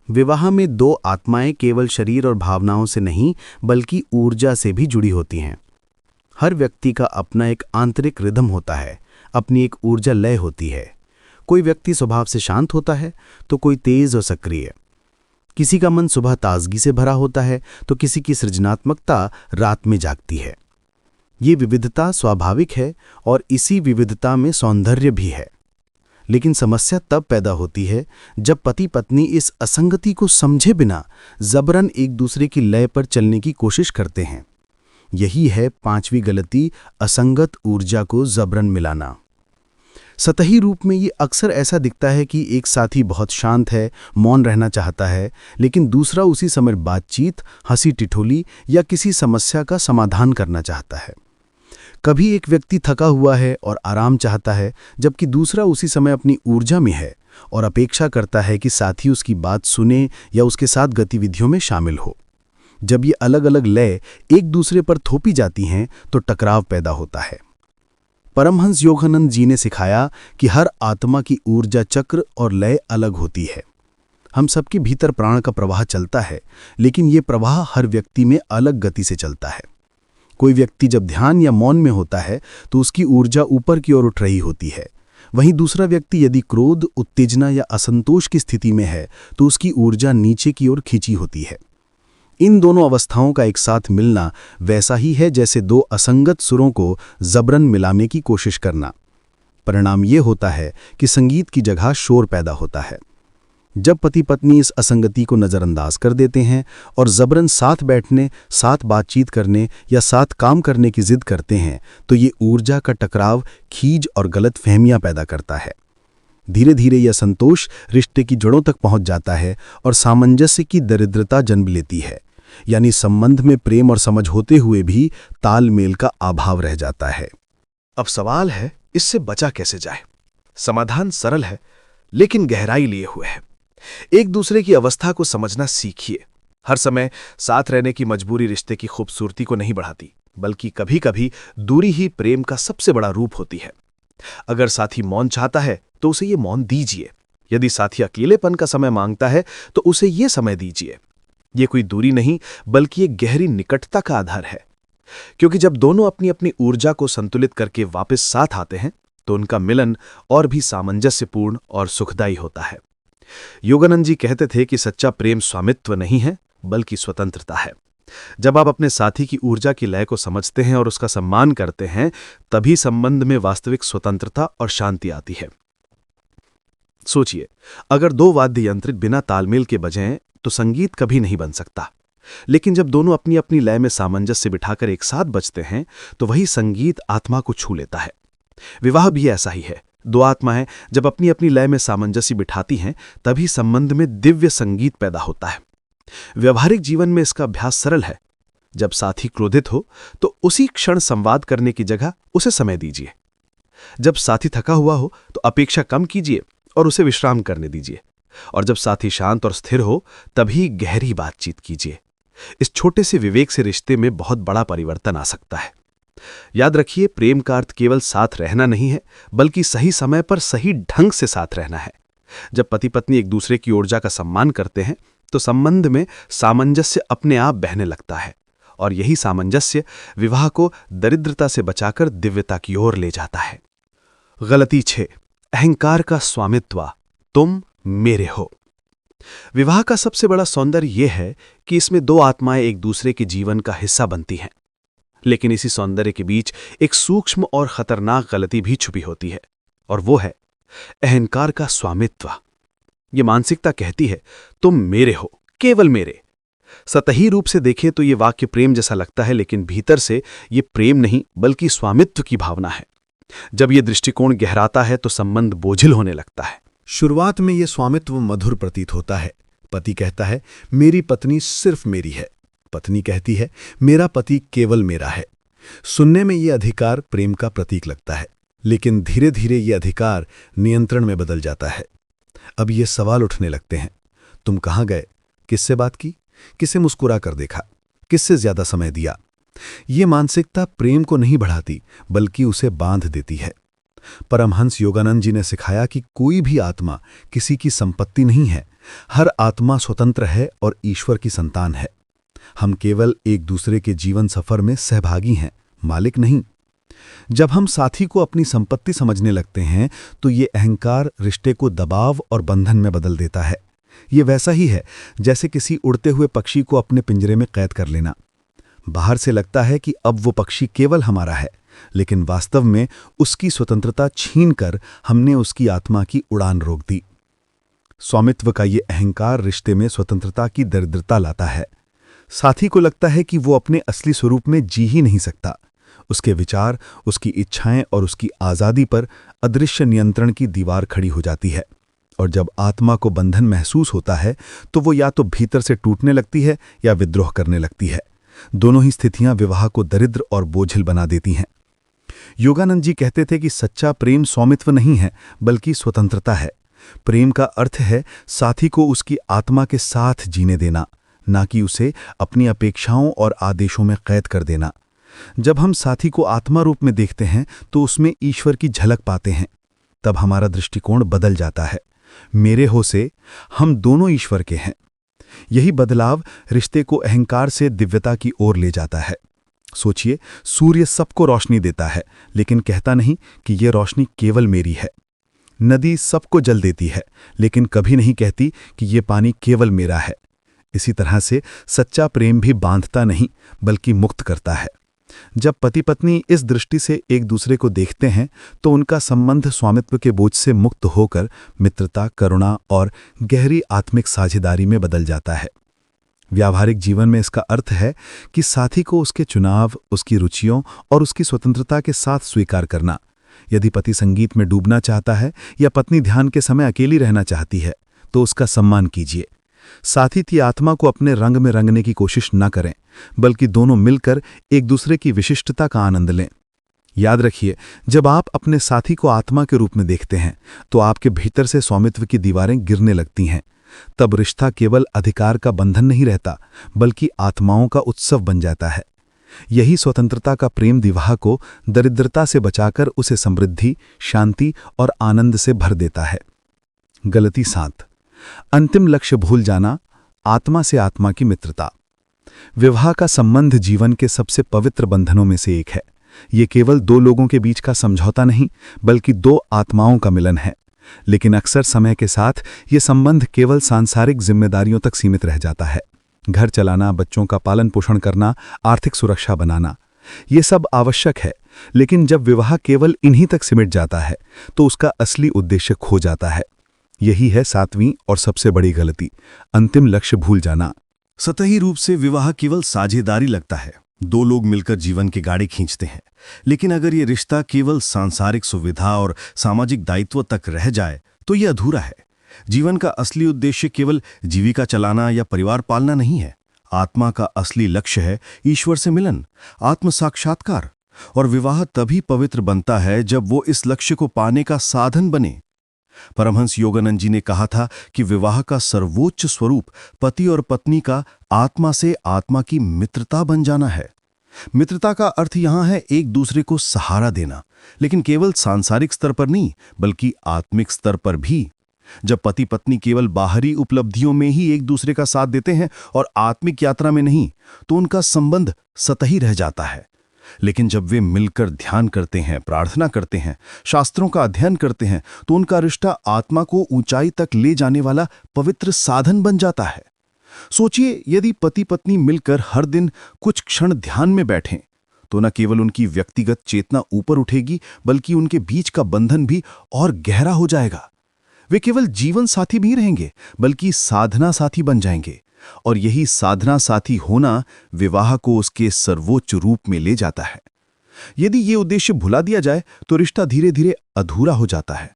विवाह में दो आत्माएं केवल शरीर और भावनाओं से नहीं, बल्कि ऊर्जा से भी जुड़ी होती हैं। हर व्यक्ति का अपना एक आंतरिक रिदम होता है, अपनी एक ऊर्जा लय होती है। कोई व्यक्ति स्वभाव से शांत होता है तो कोई तेज और सक्रिय। किसी का मन सुबह ताजगी से भरा होता है तो किसी की सृजनात्मकता रात में जागती है। ये विविधता स्वाभाविक है और इसी विविधता में सौंदर्य भी है। लेकिन समस्या तब पैदा होती है जब पति पत्नी इस असंगति को समझे बिना जबरन एक दूसरे की लय पर चलने की कोशिश करते हैं। यही है 5वीं गलती, असंगत ऊर्जा को जबरन मिलाना। सतही रूप में ये अक्सर ऐसा दिखता है कि एक साथी बहुत शांत है, मौन रहना चाहता है, लेकिन दूसरा उसी समय बातचीत, हंसी टिठोली या किसी समस्या का समाधान करना चाहता है। कभी एक व्यक्ति थका हुआ है और आराम चाहता है, जबकि दूसरा उसी समय अपनी ऊर्जा में है और अपेक्षा करता है कि साथी उसकी बात सुने या उसके साथ गतिविधियों में शामिल हो। जब ये अलग अलग लय एक दूसरे पर थोपी जाती हैं तो टकराव पैदा होता है। परमहंस योगानंद जी ने सिखाया कि हर आत्मा की ऊर्जा चक्र और लय अलग होती है। हम सबके भीतर प्राण का प्रवाह चलता है, लेकिन ये प्रवाह हर व्यक्ति में अलग गति से चलता है। कोई व्यक्ति जब ध्यान या मौन में होता है तो उसकी ऊर्जा ऊपर की ओर उठ रही होती है। वहीं दूसरा व्यक्ति यदि क्रोध, उत्तेजना या असंतोष की स्थिति में है तो उसकी ऊर्जा नीचे की ओर खींची होती है। इन दोनों अवस्थाओं का एक साथ मिलना वैसा ही है जैसे दो असंगत सुरों को जबरन मिलाने की कोशिश करना। परिणाम ये होता है कि संगीत की जगह शोर पैदा होता है। जब पति पत्नी इस असंगति को नज़रअंदाज कर देते हैं और जबरन साथ बैठने, साथ बातचीत करने या साथ काम करने की जिद करते हैं, तो ये ऊर्जा का टकराव खीज और गलतफहमियां पैदा करता है। धीरे धीरे यह संतोष रिश्ते की जड़ों तक पहुंच जाता है और सामंजस्य की दरिद्रता जन्म लेती है। यानी संबंध में प्रेम और समझ होते हुए भी तालमेल का अभाव रह जाता है। अब सवाल है, इससे बचा कैसे जाए? समाधान सरल है, लेकिन गहराई लिए हुए है। एक दूसरे की अवस्था को समझना सीखिए। हर समय साथ रहने की मजबूरी रिश्ते की खूबसूरती को नहीं बढ़ाती, बल्कि कभी कभी दूरी ही प्रेम का सबसे बड़ा रूप होती है। अगर साथी मौन चाहता है तो उसे ये मौन दीजिए। यदि साथी अकेलेपन का समय मांगता है तो उसे ये समय दीजिए। ये कोई दूरी नहीं, बल्कि एक गहरी निकटता का आधार है। क्योंकि जब दोनों अपनी अपनी ऊर्जा को संतुलित करके वापस साथ आते हैं तो उनका मिलन और भी सामंजस्यपूर्ण और सुखदायी होता है। योगानंद जी कहते थे कि सच्चा प्रेम स्वामित्व नहीं है, बल्कि स्वतंत्रता है। जब आप अपने साथी की ऊर्जा की लय को समझते हैं और उसका सम्मान करते हैं, तभी संबंध में वास्तविक स्वतंत्रता और शांति आती है। सोचिए, अगर दो वाद्य यंत्र बिना तालमेल के बजें तो संगीत कभी नहीं बन सकता। लेकिन जब दोनों अपनी अपनी लय में सामंजस्य बिठाकर एक साथ बजते हैं तो वही संगीत आत्मा को छू लेता है। विवाह भी ऐसा ही है। दो आत्माएं जब अपनी अपनी लय में सामंजस्य बिठाती हैं, तभी संबंध में दिव्य संगीत पैदा होता है। व्यवहारिक जीवन में इसका अभ्यास सरल है। जब साथी क्रोधित हो तो उसी क्षण संवाद करने की जगह उसे समय दीजिए। जब साथी थका हुआ हो तो अपेक्षा कम कीजिए और उसे विश्राम करने दीजिए। और जब साथी शांत और स्थिर हो तभी गहरी बातचीत कीजिए। इस छोटे से विवेक से रिश्ते में बहुत बड़ा परिवर्तन आ सकता है। याद रखिए, प्रेम का अर्थ केवल साथ रहना नहीं है, बल्कि सही समय पर सही ढंग से साथ रहना है। जब पति पत्नी एक दूसरे की ऊर्जा का सम्मान करते हैं तो संबंध में सामंजस्य अपने आप बहने लगता है, और यही सामंजस्य विवाह को दरिद्रता से बचाकर दिव्यता की ओर ले जाता है। गलती 6, अहंकार का स्वामित्व, तुम मेरे हो। विवाह का सबसे बड़ा सौंदर्य यह है कि इसमें दो आत्माएं एक दूसरे के जीवन का हिस्सा बनती हैं। लेकिन इसी सौंदर्य के बीच एक सूक्ष्म और खतरनाक गलती भी छुपी होती है, और वो है अहंकार का स्वामित्व। ये मानसिकता कहती है तुम मेरे हो, केवल मेरे। सतही रूप से देखें तो ये वाक्य प्रेम जैसा लगता है, लेकिन भीतर से ये प्रेम नहीं बल्कि स्वामित्व की भावना है। जब ये दृष्टिकोण गहराता है तो संबंध बोझिल होने लगता है। शुरुआत में यह स्वामित्व मधुर प्रतीत होता है। पति कहता है मेरी पत्नी सिर्फ मेरी है, पत्नी कहती है मेरा पति केवल मेरा है। सुनने में यह अधिकार प्रेम का प्रतीक लगता है, लेकिन धीरे धीरे यह अधिकार नियंत्रण में बदल जाता है। अब ये सवाल उठने लगते हैं, तुम कहाँ गए, किससे बात की, किसे मुस्कुरा कर देखा, किससे ज्यादा समय दिया। ये मानसिकता प्रेम को नहीं बढ़ाती बल्कि उसे बांध देती है। परमहंस योगानंद जी ने सिखाया कि कोई भी आत्मा किसी की संपत्ति नहीं है। हर आत्मा स्वतंत्र है और ईश्वर की संतान है। हम केवल एक दूसरे के जीवन सफर में सहभागी हैं, मालिक नहीं। जब हम साथी को अपनी संपत्ति समझने लगते हैं तो ये अहंकार रिश्ते को दबाव और बंधन में बदल देता है। ये वैसा ही है जैसे किसी उड़ते हुए पक्षी को अपने पिंजरे में कैद कर लेना। बाहर से लगता है कि अब वो पक्षी केवल हमारा है, लेकिन वास्तव में उसकी स्वतंत्रता छीनकर हमने उसकी आत्मा की उड़ान रोक दी। स्वामित्व का ये अहंकार रिश्ते में स्वतंत्रता की दरिद्रता लाता है। साथी को लगता है कि वो अपने असली स्वरूप में जी ही नहीं सकता। उसके विचार, उसकी इच्छाएं और उसकी आज़ादी पर अदृश्य नियंत्रण की दीवार खड़ी हो जाती है। और जब आत्मा को बंधन महसूस होता है तो वो या तो भीतर से टूटने लगती है या विद्रोह करने लगती है। दोनों ही स्थितियां विवाह को दरिद्र और बोझिल बना देती हैं। योगानंद जी कहते थे कि सच्चा प्रेम स्वामित्व नहीं है बल्कि स्वतंत्रता है। प्रेम का अर्थ है साथी को उसकी आत्मा के साथ जीने देना, ना कि उसे अपनी अपेक्षाओं और आदेशों में कैद कर देना। जब हम साथी को आत्मा रूप में देखते हैं तो उसमें ईश्वर की झलक पाते हैं। तब हमारा दृष्टिकोण बदल जाता है। मेरे हो से हम दोनों ईश्वर के हैं। यही बदलाव रिश्ते को अहंकार से दिव्यता की ओर ले जाता है। सोचिए, सूर्य सबको रोशनी देता है लेकिन कहता नहीं कि यह रोशनी केवल मेरी है। नदी सबको जल देती है लेकिन कभी नहीं कहती कि यह पानी केवल मेरा है। इसी तरह से सच्चा प्रेम भी बांधता नहीं बल्कि मुक्त करता है। जब पति पत्नी इस दृष्टि से एक दूसरे को देखते हैं तो उनका संबंध स्वामित्व के बोझ से मुक्त होकर मित्रता, करुणा और गहरी आत्मिक साझेदारी में बदल जाता है। व्यावहारिक जीवन में इसका अर्थ है कि साथी को उसके चुनाव, उसकी रुचियों और उसकी स्वतंत्रता के साथ स्वीकार करना। यदि पति संगीत में डूबना चाहता है या पत्नी ध्यान के समय अकेली रहना चाहती है तो उसका सम्मान कीजिए। साथी की आत्मा को अपने रंग में रंगने की कोशिश न करें, बल्कि दोनों मिलकर एक दूसरे की विशिष्टता का आनंद लें। याद रखिए, जब आप अपने साथी को आत्मा के रूप में देखते हैं तो आपके भीतर से स्वामित्व की दीवारें गिरने लगती हैं। तब रिश्ता केवल अधिकार का बंधन नहीं रहता बल्कि आत्माओं का उत्सव बन जाता है। यही स्वतंत्रता का प्रेम विवाह को दरिद्रता से बचाकर उसे समृद्धि, शांति और आनंद से भर देता है। गलती 7, अंतिम लक्ष्य भूल जाना, आत्मा से आत्मा की मित्रता। विवाह का संबंध जीवन के सबसे पवित्र बंधनों में से एक है। ये केवल दो लोगों के बीच का समझौता नहीं बल्कि दो आत्माओं का मिलन है। लेकिन अक्सर समय के साथ ये संबंध केवल सांसारिक जिम्मेदारियों तक सीमित रह जाता है। घर चलाना, बच्चों का पालन पोषण करना, आर्थिक सुरक्षा बनाना, ये सब आवश्यक है। लेकिन जब विवाह केवल इन्हीं तक सिमट जाता है तो उसका असली उद्देश्य खो जाता है। यही है 7वीं और सबसे बड़ी गलती, अंतिम लक्ष्य भूल जाना। सतही रूप से विवाह केवल साझेदारी लगता है, 2 लोग मिलकर जीवन की गाड़ी खींचते हैं। लेकिन अगर ये रिश्ता केवल सांसारिक सुविधा और सामाजिक दायित्व तक रह जाए तो ये अधूरा है। जीवन का असली उद्देश्य केवल जीविका चलाना या परिवार पालना नहीं है। आत्मा का असली लक्ष्य है ईश्वर से मिलन, आत्म साक्षात्कार। और विवाह तभी पवित्र बनता है जब वो इस लक्ष्य को पाने का साधन बने। परमहंस योगानंद जी ने कहा था कि विवाह का सर्वोच्च स्वरूप पति और पत्नी का आत्मा से आत्मा की मित्रता बन जाना है। मित्रता का अर्थ यहां है एक दूसरे को सहारा देना, लेकिन केवल सांसारिक स्तर पर नहीं बल्कि आत्मिक स्तर पर भी। जब पति पत्नी केवल बाहरी उपलब्धियों में ही एक दूसरे का साथ देते हैं और आत्मिक यात्रा में नहीं, तो उनका संबंध सतही रह जाता है। लेकिन जब वे मिलकर ध्यान करते हैं, प्रार्थना करते हैं, शास्त्रों का अध्ययन करते हैं, तो उनका रिश्ता आत्मा को ऊंचाई तक ले जाने वाला पवित्र साधन बन जाता है। सोचिए, यदि पति पत्नी मिलकर हर दिन कुछ क्षण ध्यान में बैठें तो न केवल उनकी व्यक्तिगत चेतना ऊपर उठेगी बल्कि उनके बीच का बंधन भी और गहरा हो जाएगा। वे केवल जीवन साथी भी रहेंगे बल्कि साधना साथी बन जाएंगे। और यही साधना साथी होना विवाह को उसके सर्वोच्च रूप में ले जाता है। यदि ये उद्देश्य भुला दिया जाए तो रिश्ता धीरे धीरे अधूरा हो जाता है।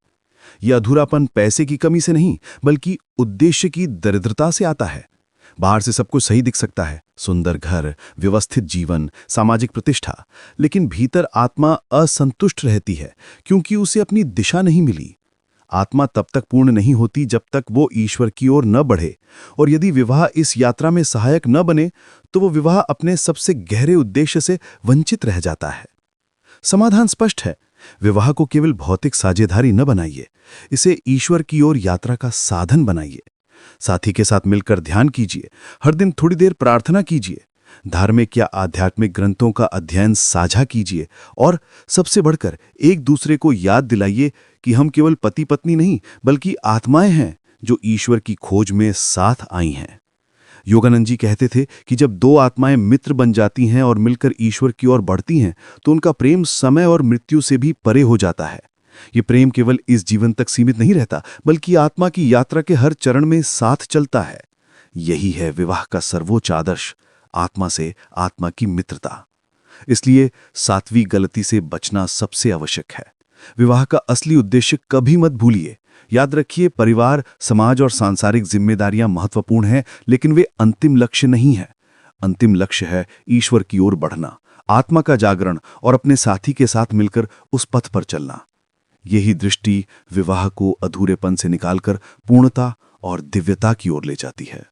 यह अधूरापन पैसे की कमी से नहीं बल्कि उद्देश्य की दरिद्रता से आता है। बाहर से सब कुछ सही दिख सकता है, सुंदर घर, व्यवस्थित जीवन, सामाजिक प्रतिष्ठा, लेकिन भीतर आत्मा असंतुष्ट रहती है क्योंकि उसे अपनी दिशा नहीं मिली। आत्मा तब तक पूर्ण नहीं होती जब तक वो ईश्वर की ओर न बढ़े। और यदि विवाह इस यात्रा में सहायक न बने तो वो विवाह अपने सबसे गहरे उद्देश्य से वंचित रह जाता है। समाधान स्पष्ट है, विवाह को केवल भौतिक साझेदारी न बनाइए, इसे ईश्वर की ओर यात्रा का साधन बनाइए। साथी के साथ मिलकर ध्यान कीजिए, हर दिन थोड़ी देर प्रार्थना कीजिए, धार्मिक या आध्यात्मिक ग्रंथों का अध्ययन साझा कीजिए और सबसे बढ़कर एक दूसरे को याद दिलाइए कि हम केवल पति पत्नी नहीं बल्कि आत्माएं हैं जो ईश्वर की खोज में साथ आई हैं। योगानंद जी कहते थे कि जब 2 आत्माएं मित्र बन जाती हैं और मिलकर ईश्वर की ओर बढ़ती हैं तो उनका प्रेम समय और मृत्यु से भी परे हो जाता है। ये प्रेम केवल इस जीवन तक सीमित नहीं रहता बल्कि आत्मा की यात्रा के हर चरण में साथ चलता है। यही है विवाह का सर्वोच्च आदर्श, आत्मा से आत्मा की मित्रता। इसलिए 7वीं गलती से बचना सबसे आवश्यक है। विवाह का असली उद्देश्य कभी मत भूलिए। याद रखिए, परिवार, समाज और सांसारिक जिम्मेदारियां महत्वपूर्ण हैं, लेकिन वे अंतिम लक्ष्य नहीं है। अंतिम लक्ष्य है ईश्वर की ओर बढ़ना, आत्मा का जागरण और अपने साथी के साथ मिलकर उस पथ पर चलना। यही दृष्टि विवाह को अधूरेपन से निकालकर पूर्णता और दिव्यता की ओर ले जाती है।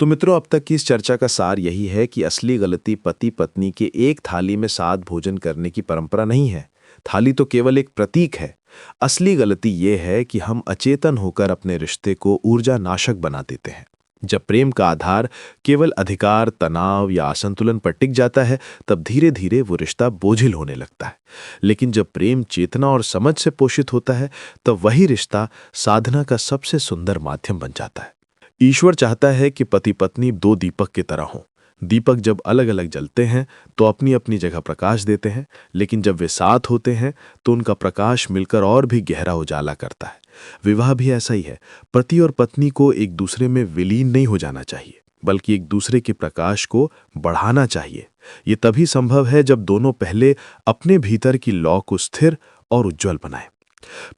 तो मित्रों, अब तक की इस चर्चा का सार यही है कि असली गलती पति पत्नी के एक थाली में साथ भोजन करने की परंपरा नहीं है। थाली तो केवल एक प्रतीक है। असली गलती यह है कि हम अचेतन होकर अपने रिश्ते को ऊर्जा नाशक बना देते हैं। जब प्रेम का आधार केवल अधिकार, तनाव या असंतुलन पर टिक जाता है तब धीरे धीरे वो रिश्ता बोझिल होने लगता है। लेकिन जब प्रेम, चेतना और समझ से पोषित होता है तब वही रिश्ता साधना का सबसे सुंदर माध्यम बन जाता है। ईश्वर चाहता है कि पति पत्नी 2 दीपक की तरह हों। दीपक जब अलग अलग जलते हैं तो अपनी अपनी जगह प्रकाश देते हैं, लेकिन जब वे साथ होते हैं तो उनका प्रकाश मिलकर और भी गहरा उजाला करता है। विवाह भी ऐसा ही है। पति और पत्नी को एक दूसरे में विलीन नहीं हो जाना चाहिए बल्कि एक दूसरे के प्रकाश को बढ़ाना चाहिए। ये तभी संभव है जब दोनों पहले अपने भीतर की लौ को स्थिर और उज्जवल बनाएं।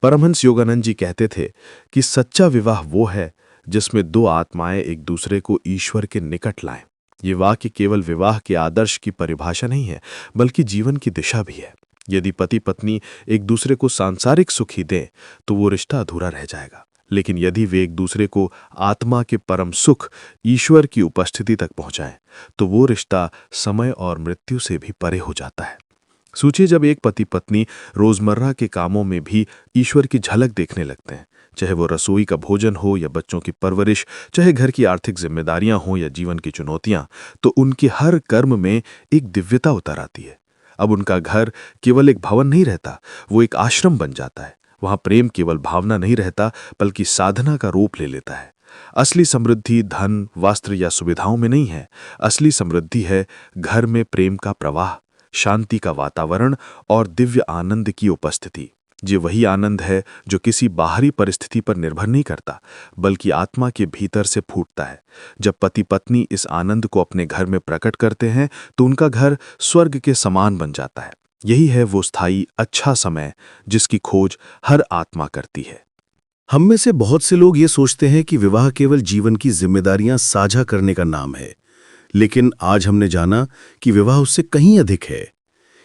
परमहंस योगानंद जी कहते थे कि सच्चा विवाह वो है जिसमें 2 आत्माएं एक दूसरे को ईश्वर के निकट लाएं। ये वाक्य केवल विवाह के आदर्श की परिभाषा नहीं है बल्कि जीवन की दिशा भी है। यदि पति पत्नी एक दूसरे को सांसारिक सुख ही दें तो वो रिश्ता अधूरा रह जाएगा, लेकिन यदि वे एक दूसरे को आत्मा के परम सुख, ईश्वर की उपस्थिति तक पहुंचाएं तो वो रिश्ता समय और मृत्यु से भी परे हो जाता है। सोचिए, जब एक पति पत्नी रोजमर्रा के कामों में भी ईश्वर की झलक देखने लगते हैं, चाहे वो रसोई का भोजन हो या बच्चों की परवरिश, चाहे घर की आर्थिक जिम्मेदारियां हो या जीवन की चुनौतियां, तो उनके हर कर्म में एक दिव्यता उतर आती है। अब उनका घर केवल एक भवन नहीं रहता, वो एक आश्रम बन जाता है। वहां प्रेम केवल भावना नहीं रहता बल्कि साधना का रूप ले लेता है। असली समृद्धि धन, वस्त्र या सुविधाओं में नहीं है। असली समृद्धि है घर में प्रेम का प्रवाह, शांति का वातावरण और दिव्य आनंद की उपस्थिति। ये वही आनंद है जो किसी बाहरी परिस्थिति पर निर्भर नहीं करता, बल्कि आत्मा के भीतर से फूटता है। जब पति पत्नी इस आनंद को अपने घर में प्रकट करते हैं तो उनका घर स्वर्ग के समान बन जाता है। यही है वो स्थायी अच्छा समय जिसकी खोज हर आत्मा करती है। हम में से बहुत से लोग ये सोचते हैं कि विवाह केवल जीवन की जिम्मेदारियां साझा करने का नाम है, लेकिन आज हमने जाना कि विवाह उससे कहीं अधिक है।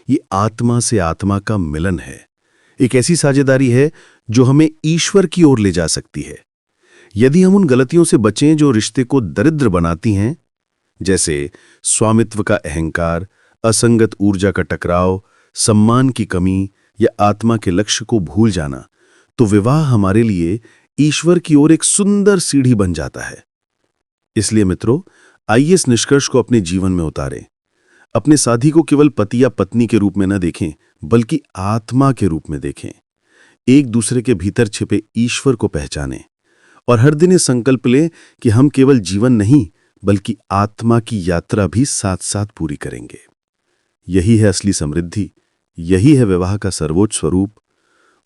ये आत्मा से आत्मा का मिलन है, एक ऐसी साझेदारी है जो हमें ईश्वर की ओर ले जा सकती है। यदि हम उन गलतियों से बचें जो रिश्ते को दरिद्र बनाती हैं, जैसे स्वामित्व का अहंकार, असंगत ऊर्जा का टकराव, सम्मान की कमी या आत्मा के लक्ष्य को भूल जाना, तो विवाह हमारे लिए ईश्वर की ओर एक सुंदर सीढ़ी बन जाता है। इसलिए मित्रों, आइए इस निष्कर्ष को अपने जीवन में उतारें। अपने साथी को केवल पति या पत्नी के रूप में न देखें, बल्कि आत्मा के रूप में देखें। एक दूसरे के भीतर छिपे ईश्वर को पहचानें और हर दिन ये संकल्प लें कि हम केवल जीवन नहीं, बल्कि आत्मा की यात्रा भी साथ साथ पूरी करेंगे। यही है असली समृद्धि, यही है विवाह का सर्वोच्च स्वरूप,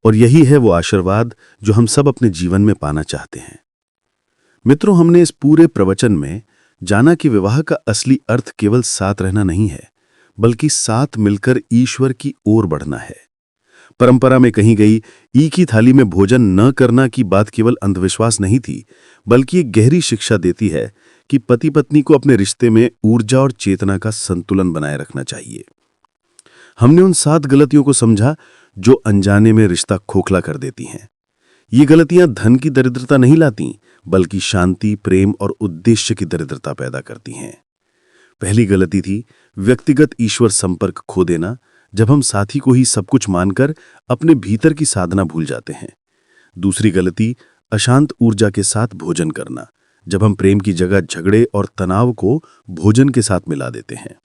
और यही है वो आशीर्वाद जो हम सब अपने जीवन में पाना चाहते हैं। मित्रों, हमने इस पूरे प्रवचन में जाना कि विवाह का असली अर्थ केवल साथ रहना नहीं है, बल्कि साथ मिलकर ईश्वर की ओर बढ़ना है। परंपरा में कही गई एक ही थाली में भोजन न करना की बात केवल अंधविश्वास नहीं थी, बल्कि एक गहरी शिक्षा देती है कि पति पत्नी को अपने रिश्ते में ऊर्जा और चेतना का संतुलन बनाए रखना चाहिए। हमने उन 7 गलतियों को समझा जो अनजाने में रिश्ता खोखला कर देती हैं। ये गलतियां धन की दरिद्रता नहीं लाती, बल्कि शांति, प्रेम और उद्देश्य की दरिद्रता पैदा करती हैं। पहली गलती थी व्यक्तिगत ईश्वर संपर्क खो देना, जब हम साथी को ही सब कुछ मानकर अपने भीतर की साधना भूल जाते हैं। दूसरी गलती अशांत ऊर्जा के साथ भोजन करना, जब हम प्रेम की जगह झगड़े और तनाव को भोजन के साथ मिला देते हैं।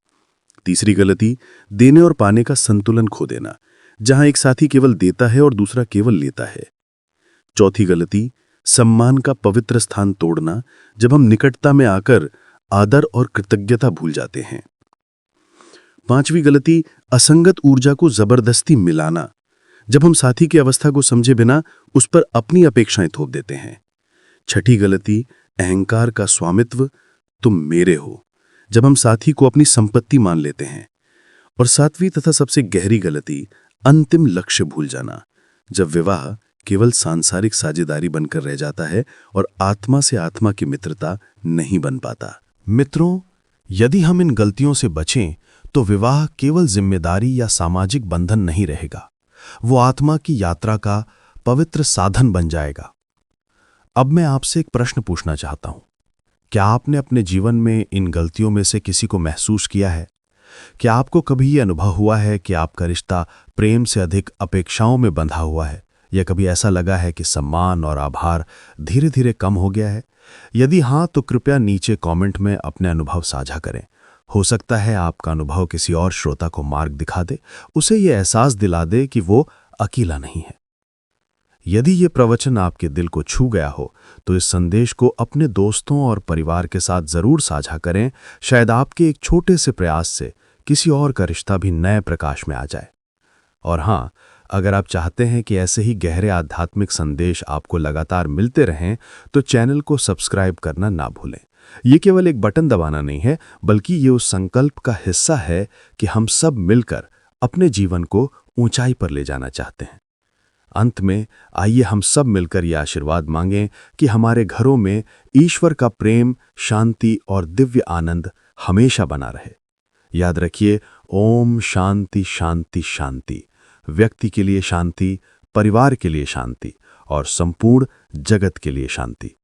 तीसरी गलती देने और पाने का संतुलन खो देना, जहां एक साथी केवल देता है और दूसरा केवल लेता है। चौथी गलती सम्मान का पवित्र स्थान तोड़ना, जब हम निकटता में आकर आदर और कृतज्ञता भूल जाते हैं। पांचवी गलती असंगत ऊर्जा को जबरदस्ती मिलाना, जब हम साथी की अवस्था को समझे बिना उस पर अपनी अपेक्षाएं थोप देते हैं। छठी गलती अहंकार का स्वामित्व, तुम मेरे हो, जब हम साथी को अपनी संपत्ति मान लेते हैं। और सातवीं तथा सबसे गहरी गलती अंतिम लक्ष्य भूल जाना, जब विवाह केवल सांसारिक साझेदारी बनकर रह जाता है और आत्मा से आत्मा की मित्रता नहीं बन पाता। मित्रों, यदि हम इन गलतियों से बचें तो विवाह केवल जिम्मेदारी या सामाजिक बंधन नहीं रहेगा, वो आत्मा की यात्रा का पवित्र साधन बन जाएगा। अब मैं आपसे एक प्रश्न पूछना चाहता हूं। क्या आपने अपने जीवन में इन गलतियों में से किसी को महसूस किया है? क्या आपको कभी ये अनुभव हुआ है कि आपका रिश्ता प्रेम से अधिक अपेक्षाओं में बंधा हुआ है, या कभी ऐसा लगा है कि सम्मान और आभार धीरे धीरे कम हो गया है? यदि हाँ, तो कृपया नीचे कमेंट में अपने अनुभव साझा करें। हो सकता है आपका अनुभव किसी और श्रोता को मार्ग दिखा दे, उसे ये एहसास दिला दे कि वो अकेला नहीं है। यदि ये प्रवचन आपके दिल को छू गया हो तो इस संदेश को अपने दोस्तों और परिवार के साथ जरूर साझा करें। शायद आपके एक छोटे से प्रयास से किसी और का रिश्ता भी नए प्रकाश में आ जाए। और हाँ, अगर आप चाहते हैं कि ऐसे ही गहरे आध्यात्मिक संदेश आपको लगातार मिलते रहें तो चैनल को सब्सक्राइब करना ना भूलें। ये केवल एक बटन दबाना नहीं है, बल्कि ये उस संकल्प का हिस्सा है कि हम सब मिलकर अपने जीवन को ऊंचाई पर ले जाना चाहते हैं। अंत में आइए हम सब मिलकर ये आशीर्वाद मांगें कि हमारे घरों में ईश्वर का प्रेम, शांति और दिव्य आनंद हमेशा बना रहे। याद रखिए, ओम शांति शांति शांति। व्यक्ति के लिए शांति, परिवार के लिए शांति और संपूर्ण जगत के लिए शांति।